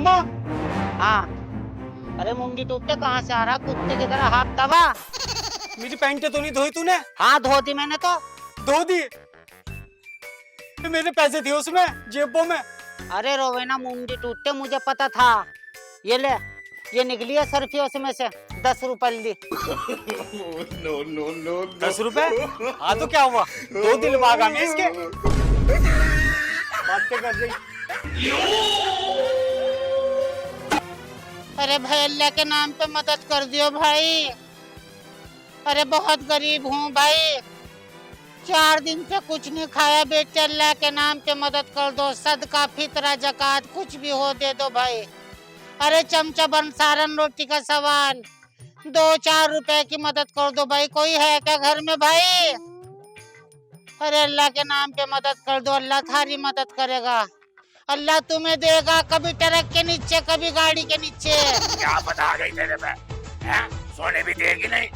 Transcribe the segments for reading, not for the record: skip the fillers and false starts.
अम्मा। हाँ। अरे मुंडी टूटते कहाँ से आ रहा, कुत्ते की तरह हाथ दबा। मेरी पैंट तो नहीं धोई तूने? हाँ धो दी मैंने तो। धो दी? मेरे पैसे थे उसमें जेबों में। अरे रोवेना मुंडी टूटते, मुझे पता था। ये ले, ये निकली है सर्फियों से में से 10 रुपए ली। नो नो नो 10 रुपए? हाँ तो क्या हुआ, 2 दिन भागा मैं इसके। बातें कर रही। अरे भाई अल्लाह के नाम पे मदद कर दियो भाई। अरे बहुत गरीब हूँ भाई, 4 दिन से कुछ नहीं खाया बेटे, अल्लाह के नाम पे मदद कर दो। सदका फितरा जकात कुछ भी हो दे दो भाई। अरे चमचा बन सारन रोटी का सवाल, 2-4 रुपए की मदद कर दो भाई। कोई है क्या घर में भाई? अरे अल्लाह के नाम पे मदद कर दो, अल्लाह थारी मदद करेगा। अल्लाह तुम्हें देगा, कभी ट्रक के नीचे कभी गाड़ी के नीचे। क्या पता आ गई तेरे पे? हैं? सोने भी देगी नहीं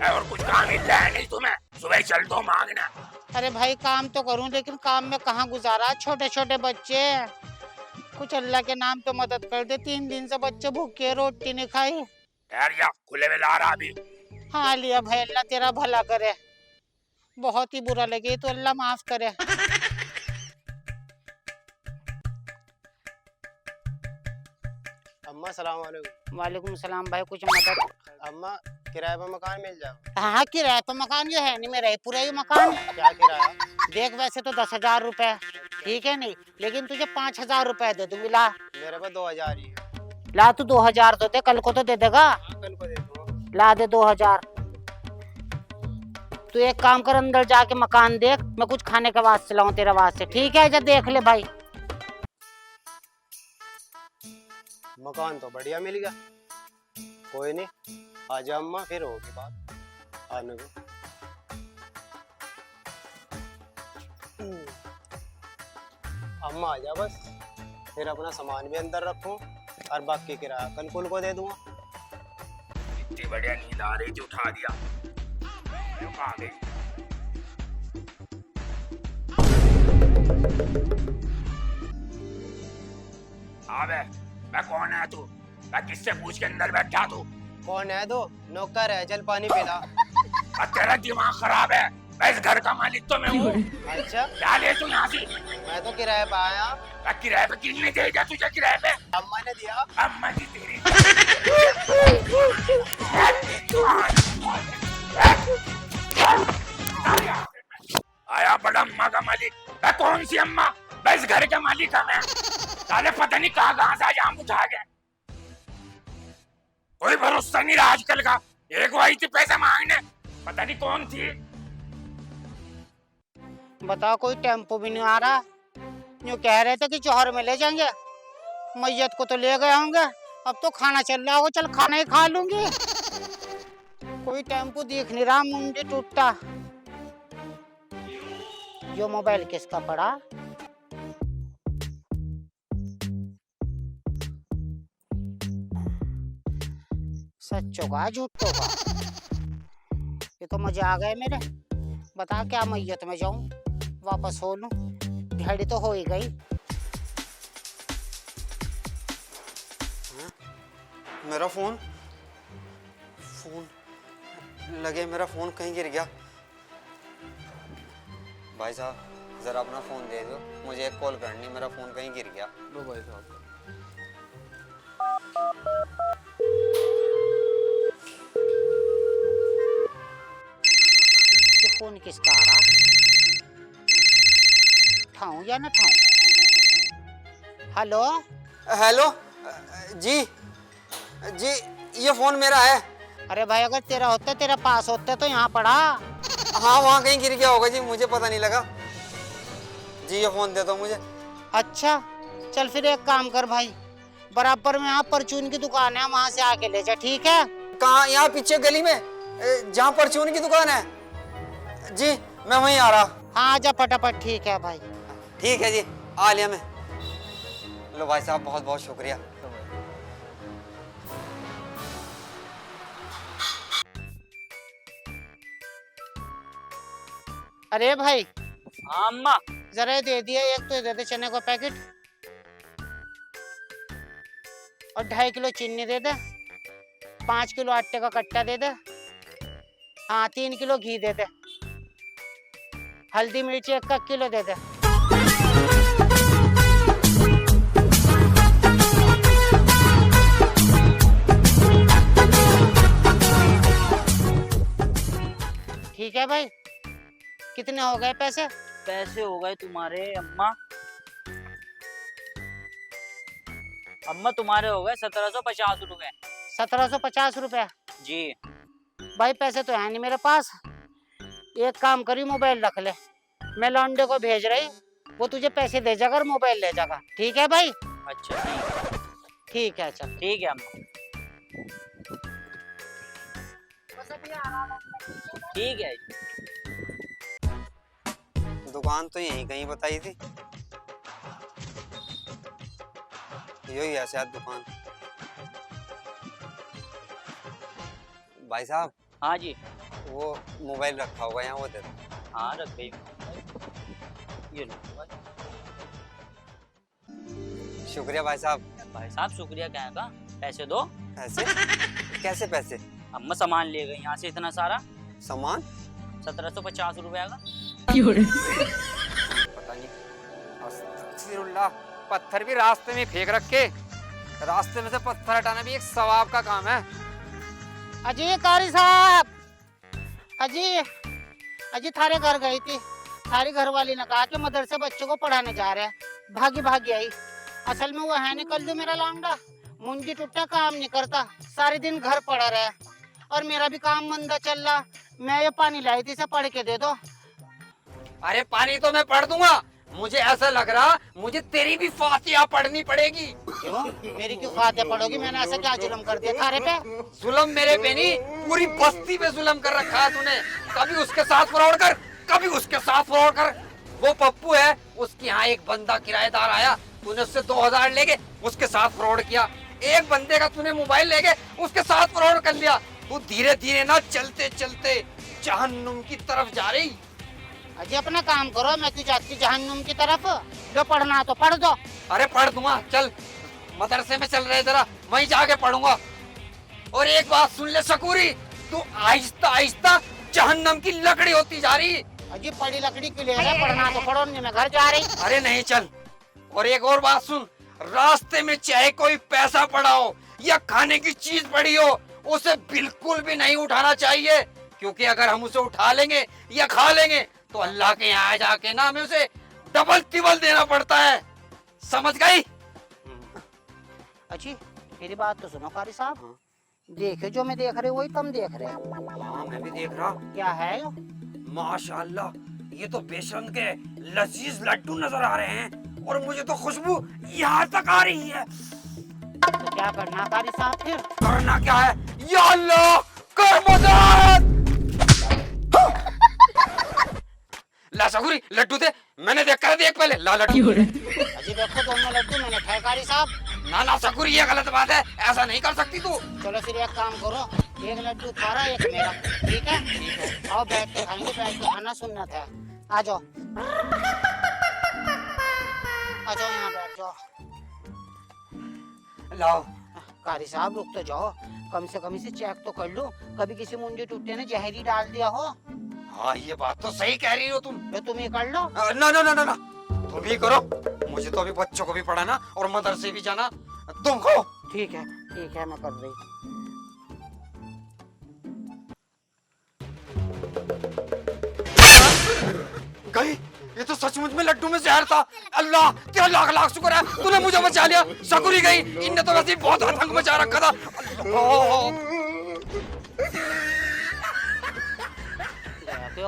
और कुछ काम ही है नहीं तुम्हें, सुबह चल दो मांगना। अरे भाई काम तो करूं, लेकिन काम में कहाँ गुजारा, छोटे छोटे बच्चे। कुछ अल्लाह के नाम पे मदद कर दे, 3 दिन से बच्चे भूखे, रोटी नहीं खाई। यार या खुले में ला रहा अभी। हाँ लिया भाई, अल्लाह तेरा भला करे। बहुत ही बुरा लगे तो अल्लाह माफ करे। अम्मा सलाम वालेकुम। वालेकुम सलाम भाई, कुछ मदद? अम्मा किराए पर मकान मिल जाएगा? हाँ किराए पे मकान जो है नहीं मेरा, ही पूरा ही मकान। क्या किराया? देख वैसे तो 10,000 रुपए ठीक है नहीं, लेकिन तुझे 5,000 रुपए दे दूंगी। ला मेरे पास 2,000 ही है। ला तू 2,000 तो दे, कल को तो दे देगा। हाँ, कल को दे दूंगा। ला दे 2,000। तू एक काम कर, अंदर जाके मकान देख, मैं कुछ खाने के वास्ते लाऊं तेरे वास्ते, ठीक है? जा देख ले भाई। मकान तो बढ़िया मिल गया। कोई नहीं, आजा अम्मा, फिर होगी बात आने को। अम्मा आजा बस, फिर अपना सामान भी अंदर रखूं और बाकी किराया कल कुल को दे दूंगा। इतनी बढ़िया नींद आ रही थी, उठा दिया। आ गई। अबे मैं कौन है तू? मैं किससे पूछ के अंदर बैठा तू? कौन है? तो नौकर है, चल पानी पिला। तेरा दिमाग खराब है, मैं इस घर का मालिक तो मैं हूँ। अच्छा, क्या ले तू यहाँ से? मैं तो किराए पे आया। किराए पे किसने देगा तुझे किराए पे? अम्मा ने दिया। अम्मा जी तेरी। आया बड़ा अम्मा का मालिक। मैं कौन सी अम्मा? मैं इस घर का मालिक हूँ मैं। साले पता नहीं कहाँ से आज आम उठा गए। कोई भरोसा नहीं रहा आजकल का। एक वो आई थी पैसे मांगने, पता नहीं कौन थी। बताओ, कोई टेम्पो भी नहीं आ रहा। यूँ कह रहे थे कि चौहर में ले जाएंगे, मैयत को तो ले गए होंगे, अब तो खाना चल रहा होगा, चल खाना ही खा लूंगी। कोई टेम्पो दिख नहीं रहा, मुंडी टूटा। यो मोबाइल किसका पड़ा? सच्चों का झूठों का? ये तो मजे आ गए मेरे। बता क्या मैयत में जाऊं, वापस हो लूं? दिहाड़ी तो हो ही गई। मेरा फोन लगे, मेरा फोन कहीं गिर गया। भाई साहब जरा अपना फोन दे दो, मुझे एक कॉल करनी, मेरा फोन कहीं गिर गया। लो भाई साहब। ये फोन किसका आ रहा? उठाऊं या न उठाऊं? हेलो हेलो जी, जी ये फोन मेरा है। अरे भाई अगर तेरा होता, तेरे पास होता तो यहाँ पड़ा। हाँ वहाँ कहीं गिर गया होगा जी, मुझे पता नहीं लगा जी। ये फोन दे दो मुझे। अच्छा चल फिर एक काम कर भाई, बराबर में यहाँ परचून की दुकान है, वहां से आके ले जा, ठीक है? कहाँ? यहाँ पीछे गली में जहाँ परचून की दुकान है जी, मैं वहीं आ रहा। हाँ आजा फटाफट, ठीक है भाई। ठीक है जी, आ लिया मैं। लो भाई साहब बहुत बहुत शुक्रिया। अरे भाई हाँ अम्मा। जरा दे दिया, एक तो दे दे चने का पैकेट। और 2.5 किलो चीनी दे दे, 5 किलो आटे का कट्टा दे दे, हाँ 3 किलो घी दे दे, हल्दी मिर्ची 1 किलो दे दे। ठीक है भाई, कितने हो गए पैसे? पैसे हो गए तुम्हारे अम्मा, अम्मा तुम्हारे हो गए 1750 रुपए। 1750 रुपए? जी। भाई पैसे तो है नहीं मेरे पास, एक काम करी मोबाइल रख ले, मैं लौंडे को भेज रही, वो तुझे पैसे दे जाकर मोबाइल ले जाएगा, ठीक है भाई? अच्छा ठीक है चल। ठीक है अम्मा, ठीक है। दुकान तो यहीं कहीं बताई थी, यही है शायद दुकान। भाई साहब। हाँ जी। वो मोबाइल रखा होगा यहाँ, वो दे दो। हाँ रख गई, ये लो। शुक्रिया भाई साहब। भाई साहब शुक्रिया क्या का, पैसे दो। पैसे? कैसे पैसे? अम्मा सामान ले गई यहाँ से इतना सारा सामान। 1750 रुपए का। पता नहीं, अस्तगफिरुल्लाह, पत्थर भी रास्ते में फेंक रखे, रास्ते में से पत्थर हटाना भी एक सवाब का काम है। अजी कारी साहब, अजी अजी थारे घर गई थी, थारी घरवाली ने कहा कि मदरसे बच्चों को पढ़ाने जा रहे हैं, भागी भागी आई, असल में वो है नहीं कल जो मेरा लौंडा, मुंडी टूटा, काम नहीं करता, सारे दिन घर पड़ा रहा, और मेरा भी काम मंदा चल रहा, मैं ये पानी लाई थी, इसे पढ़ के दे दो। अरे पानी तो मैं पढ़ दूंगा, मुझे ऐसा लग रहा मुझे तेरी भी फातिहा पढ़नी पड़ेगी। क्यों? मेरी क्यों फातिहा पढ़ोगी? मैंने ऐसा क्या जुल्म कर दिया थारे पे? जुल्म मेरे पे नहीं, पूरी बस्ती पे जुल्म कर रखा है तूने, कभी उसके साथ फ्रॉड कर, कभी उसके साथ फ्रॉड कर। वो पप्पू है, उसके यहाँ एक बंदा किराएदार आया, तूने उससे 2000 लेके उसके साथ फ्रॉड किया, एक बंदे का तूने मोबाइल लेके उसके साथ फ्रॉड कर लिया, तू धीरे धीरे ना चलते चलते जहन्नुम की तरफ जा रही। अजी अपना काम करो, मैं क्यों जाती जहन्नुम की तरफ? जो पढ़ना तो पढ़ दो। अरे पढ़ दूंगा, चल मदरसे में चल रहे जरा, वहीं जाके पढ़ूंगा। और एक बात सुन ले शकूरी, तू आहिस्ता आहिस्ता जहन्नम की लकड़ी होती जा रही। अजी पड़ी लकड़ी क्यों ले रहे? पढ़ना तो पढ़ो, नहीं मैं घर जा रही। अरे नहीं चल। और एक और बात सुन, रास्ते में चाहे कोई पैसा पड़ा हो या खाने की चीज पड़ी हो, उसे बिल्कुल भी नहीं उठाना चाहिए, क्योंकि अगर हम उसे उठा लेंगे या खा लेंगे तो अल्लाह के यहाँ जाके ना हमें उसे डबल टिबल देना पड़ता है, समझ गई? अच्छी मेरी बात तो सुनो कारी साहब, देखे जो मैं देख रहे वही तुम देख रहे हो। हाँ मैं भी देख रहा। क्या है यो? माशाल्लाह, ये तो बेसन के लजीज लड्डू नजर आ रहे हैं, और मुझे तो खुशबू यहाँ तक आ रही है। तो क्या करना कारी साहब फिर? करना क्या है? या अल्लाह कर मदद। ला सगुरी लड्डू दे, मैंने देखा है, देख पहले ला लड्डू। अजी देखो दोनों लड्डू मैंने खाए कारी साहब। ना ना सगुरी, ये गलत बात है, ऐसा नहीं कर सकती तू। चलो फिर एक काम करो, एक लड्डू तुम्हारा एक मेरा, ठीक है? आओ बैठ के खाएंगे, बैठ के खाना सुनना था। आ जाओ आ जाओ, यहाँ बैठ जाओ। लाओ। कारी साहब रुक तो जाओ, कम से कम इसे चेक तो कर लो, कभी किसी मुंडी टूटे ने जहरी डाल दिया हो। हाँ ये बात तो सही कह रही हो तुम। तो तुम ही कर लो। ना ना ना ना ना, तुम भी करो, मुझे तो अभी बच्चों को भी पढ़ाना और मदरसे भी जाना, तुम करो। ठीक है मैं कर रही। गई, ये तो सचमुच में लड्डू में जहर था। अल्लाह तेरा लाख लाख शुक्र है, तूने मुझे बचा लिया। शकूरी गई, इनने तो वैसे ही बहुत आतंक मचा रखा था।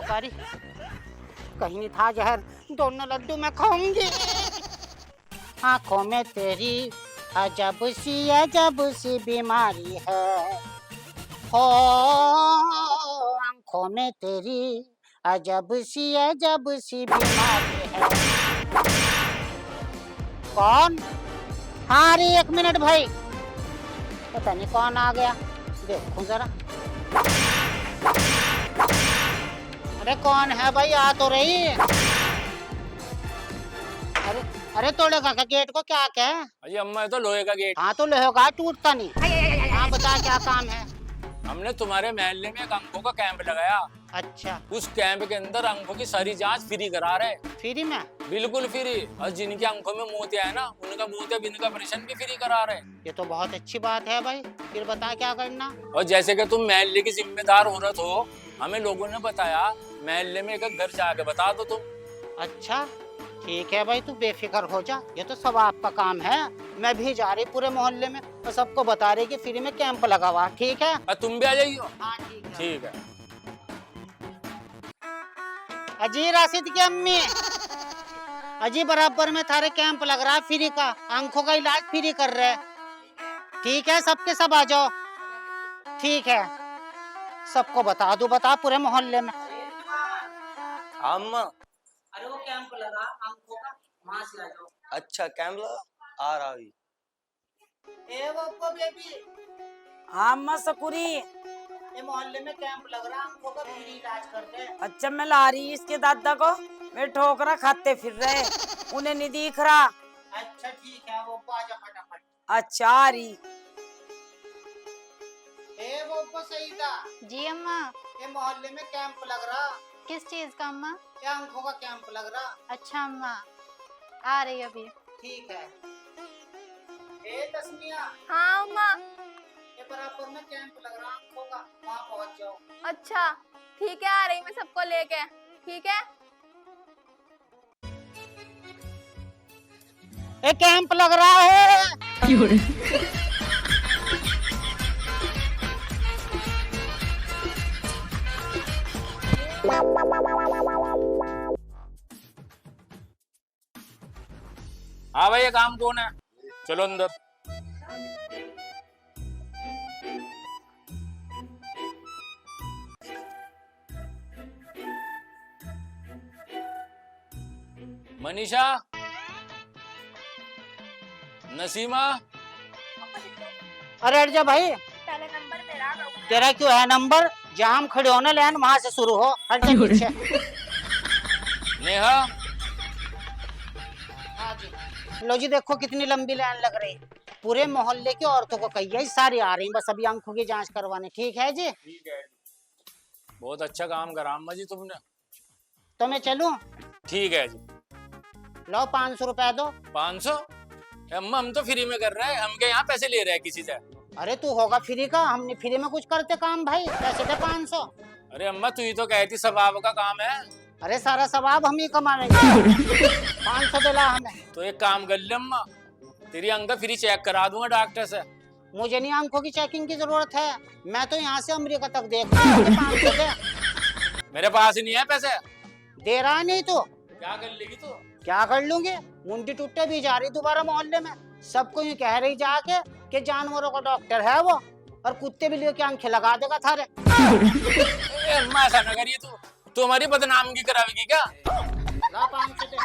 कारी कहीं नहीं था जहर, दोनों लड्डू मैं खाऊंगी। आंखों में तेरी अजब सी बीमारी है, हो आंखों में तेरी अजब सी बीमारी है। कौन? हाँ अरे 1 मिनट भाई, पता नहीं कौन आ गया, देखो जरा। अरे कौन है भाई? आ तो रही। अरे तोड़ेगा क्या गेट को, क्या क्या है? अजी अम्मा ये तो लोहे का गेट। हाँ तो लोहेगा, टूटता नहीं। हाँ बता क्या काम है? हमने तुम्हारे मोहल्ले में एक आंखों का कैंप लगाया। अच्छा, उस कैंप के अंदर आंखों की सारी जांच फ्री करा रहे। फ्री में? बिल्कुल फ्री। और जिनकी आंखों में मोतिया है ना, उनका मोतिया बिंद का ऑपरेशन भी फ्री करा रहे। ये तो बहुत अच्छी बात है भाई। फिर बता क्या करना? और जैसे कि तुम मोहल्ले की जिम्मेदार औरत हो, हमें लोगों ने बताया मोहल्ले में एक घर जाके बता दो तुम। अच्छा ठीक है भाई, तू बेफिक्र हो जा, ये तो सब आपका काम है। मैं भी जा रही पूरे मोहल्ले में और सबको बता रही कि फ्री में कैंप लगा हुआ, ठीक है? और तुम भी आ जाइयो। हाँ ठीक है। ठीक है। अजी राशिद की अम्मी, अजी बराबर में थारे कैंप लग रहा है फ्री का, आंखों का इलाज फ्री कर रहे हैं। ठीक है, सबके सब आ जाओ। ठीक है, सबको बता दो, बता पूरे मोहल्ले में। अम्मा अरे वो कैंप लगा आंखों का, वहां से आ जाओ। अच्छा कैंप लगा, आ रहा अभी। ए वो बेबी, हाँ अम्मा सकुरी। ये मोहल्ले में कैंप लग रहा, आंखों का फ्री इलाज करते हैं। अच्छा मैं ला रही इसके दादा को, मैं ठोकरा खाते फिर रहे, उन्हें नहीं दिख रहा। अच्छा ठीक है, वो आ जा फटाफट। अच्छा आ रही। ए वो सही था। जी अम्मा। ये मोहल्ले में कैंप लग रहा। किस चीज का अम्मा? ये आंखों का कैंप लग रहा। अच्छा अम्मा, आ रही अभी। ठीक है। ए तस्मिया, हाँ अम्मा। ये बराबर में कैंप लग रहा आंखों का, वहाँ पहुँच जाओ। अच्छा ठीक है, आ रही मैं सबको लेके। ठीक है। ये कैंप लग रहा है। हाँ भाई, ये काम कौन है? चलो अंदर। मनीषा, नसीमा। अरे हट जा भाई, पहले नंबर मेरा। तेरा क्यों है नंबर? जहाँ हम खड़े हो ना लाइन, वहां से शुरू हो। हट जा पीछे। नेहा, लो जी देखो कितनी लंबी लाइन लग रही है। पूरे मोहल्ले की औरतों को कही है, सारी आ रही, बस अभी आंखों की जांच करवाने। ठीक है जी? ठीक है। बहुत अच्छा काम करा अम्मा जी तुमने। तो मैं चलूं? ठीक है जी। लो 500 रुपए दो। 500? अम्मा हम तो फ्री में कर रहे हैं, हम क्या यहाँ पैसे ले रहे हैं किसी से? अरे तू होगा फ्री का, हमने फ्री में कुछ करते काम भाई, पैसे दे 500। अरे अम्मा तू ही तो कहती सवाब का काम है। अरे सारा सवाब हम ही कमाएंगे। 500 दिला हमें। तो एक काम कर ले अम्मा, तेरी आंख फ्री चेक करा दूंगा डॉक्टर से। मुझे नहीं आंखों की चेकिंग की जरूरत है, मैं तो यहाँ से अमेरिका तक देख रहा हूँ। 500 दे। मेरे पास ही नहीं है पैसे। दे रहा नहीं तो क्या कर लेगी तू? क्या कर लूंगी? मुंडी टूटे भी जा रही दोबारा मोहल्ले में, सबको ये कह रही जाके कि जानवरों का डॉक्टर है वो, और कुत्ते बिल्लियों की आंखें लगा देगा थारे। अम्मा ऐसा ना करिए, तू हमारी बदनामगी करावेगी क्या? ला 500 दे।